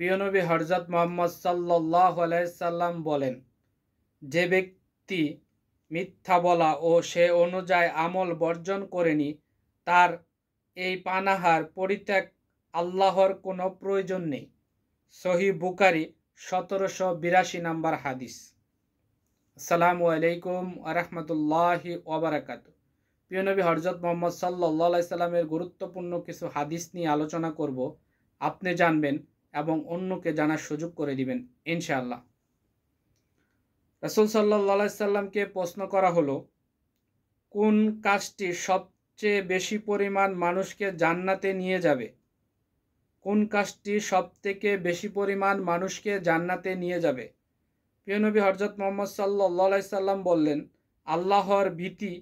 প্রিয় নবী হযরত মুহাম্মদ সাল্লাল্লাহু আলাইহি সাল্লাম বলেন, যে ব্যক্তি মিথ্যা বলা ও সে অনুযায়ী আমল বর্জন করেনি, তার এই পানাহার পরিত্যাগ আল্লাহর কোনো প্রয়োজন নেই। সহিহ বুখারী 1782 নম্বর হাদিস। আসসালামু আলাইকুম ওয়া রাহমাতুল্লাহি ওয়া বারাকাতুহু। প্রিয় নবী হযরত মুহাম্মদ সাল্লাল্লাহু আলাইহি সাল্লামের গুরুত্বপূর্ণ কিছু হাদিস নিয়ে আলোচনা করব। আপনি জানবেন এবং অন্যকে জানার সুযোগ করে দিবেন ইনশাআল্লাহ। রাসূল সাল্লাল্লাহু আলাইহি সাল্লামকে প্রশ্ন করা হলো, কোন কাজটি সবচেয়ে বেশি পরিমাণ মানুষকে জান্নাতে নিয়ে যাবে? কোন কাজটি সবথেকে বেশি পরিমাণ মানুষকে জান্নাতে নিয়ে যাবে? প্রিয় নবী হযরত মুহাম্মদ সাল্লাল্লাহু আলাইহি সাল্লাম বললেন, আল্লাহর ভীতি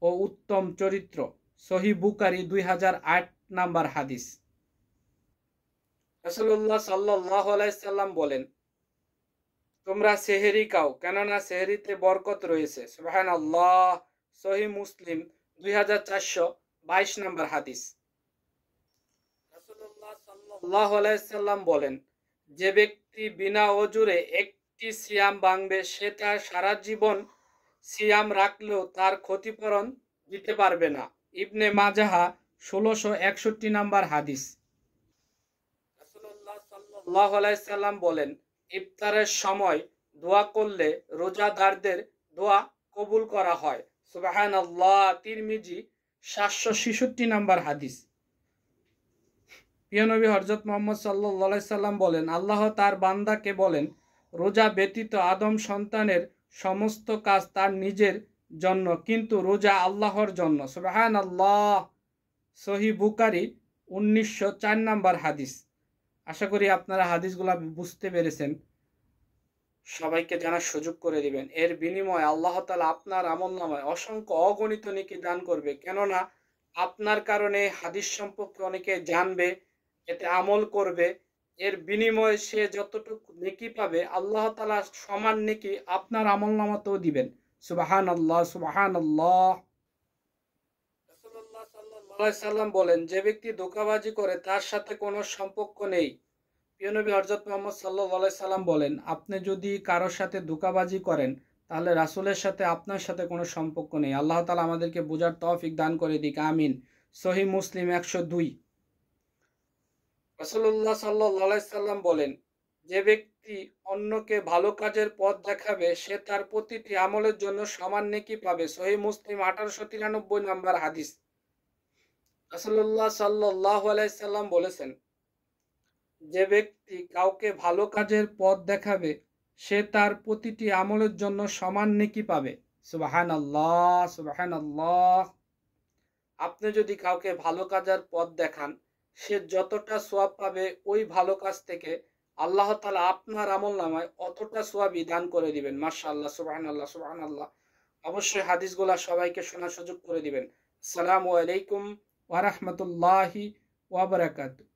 ও উত্তম চরিত্র। সহিহ বুখারী 2008 নাম্বার হাদিস। রাসূলুল্লাহ সাল্লাল্লাহু আলাইহি সাল্লাম বলেন, তোমরা সেহরি খাও, কেননা সেহরিতে বরকত রয়েছে। সুবহানাল্লাহ। সহিহ মুসলিম 2422 নম্বর হাদিস। রাসূলুল্লাহ সাল্লাল্লাহু আলাইহি সাল্লাম বলেন, যে ব্যক্তি বিনা ওযরে একটি সিয়াম ভাঙবে, সে তার সারা জীবন সিয়াম রাখলেও তার ক্ষতিপূরণ দিতে পারবে না। ইবনে মাজাহ 1661 নম্বর হাদিস। রাসূলুল্লাহ সাল্লাল্লাহু আলাইহি সাল্লাম বলেন, ইফতারের সময় দোয়া করলে রোজাদারদের দোয়া কবুল করা হয়। সুবহানাল্লাহ। তিরমিজি 766 নম্বর হাদিস। প্রিয় নবী হযরত মুহাম্মদ সাল্লাল্লাহু আলাইহি সাল্লাম বলেন, আল্লাহ তার বান্দাকে বলেন, রোজা ব্যতীত আদম সন্তানের সমস্ত কাজ তার নিজের জন্য, কিন্তু রোজা আল্লাহর জন্য। সুবহানাল্লাহ। সহিহ বুখারী 1904 নম্বর হাদিস। আশা করি আপনারা হাদিসগুলো বুঝতে পেরেছেন। সবাইকে জানার সুযোগ করে দিবেন। এর বিনিময়ে আল্লাহ তাআলা আপনার আমলনামায় অসংখ্য অগণিত নেকি দান করবে, কেননা আপনার কারণে হাদিস সম্পর্কে অনেকে জানবে, এতে আমল করবে। এর বিনিময়ে সে যতটুকু নেকি পাবে, আল্লাহ তাআলা সমান নেকি আপনার আমলনামাতেও দিবেন। সুবহানাল্লাহ, সুবহানাল্লাহ। রাসূলুল্লাহ সাল্লাল্লাহু আলাইহি সাল্লাম বলেন, যে ব্যক্তি ধোঁকাবাজি করে তার সাথে কোনো সম্পর্ক নেই। প্রিয় নবী হযরত মুহাম্মদ সাল্লাল্লাহু আলাইহি সাল্লাম বলেন, আপনি যদি কারোর সাথে ধোঁকাবাজি করেন, তাহলে রাসূলের সাথে আপনার সাথে কোনো সম্পর্ক নেই। আল্লাহ তাআলা আমাদেরকে বোঝার তৌফিক দান করে দিক, আমিন। সহিহ মুসলিম 102। রাসূলুল্লাহ সাল্লাল্লাহু আলাইহি সাল্লাম বলেন, যে ব্যক্তি অন্যকে ভালো কাজের পথ দেখাবে, সে তার প্রতিটি আমলের জন্য সমান নেকি পাবে। সহিহ মুসলিম 1893 নম্বর হাদিস। রাসূলুল্লাহ সাল্লাল্লাহু আলাইহি সাল্লাম বলেছেন, যে ব্যক্তি কাউকে ভালো কাজের পথ দেখাবে, সে তার প্রতিটি আমলের জন্য সমান নেকি পাবে। সুবহানাল্লাহ, সুবহানাল্লাহ। আপনি যদি কাউকে ভালো কাজের পথ দেখান, সে যতটা সওয়াব পাবে ওই ভালো কাজ থেকে, আল্লাহ তাআলা আপনার আমলনামায় অতটা সওয়াবই দান করে দিবেন। মাশাআল্লাহ, সুবহানাল্লাহ, সুবহানাল্লাহ। অবশ্যই হাদিসগুলা সবাইকে শোনার সুযোগ করে দিবেন। আসসালামু আলাইকুম ওয়া রাহমাতুল্লাহি ওয়া বারাকাতুহু।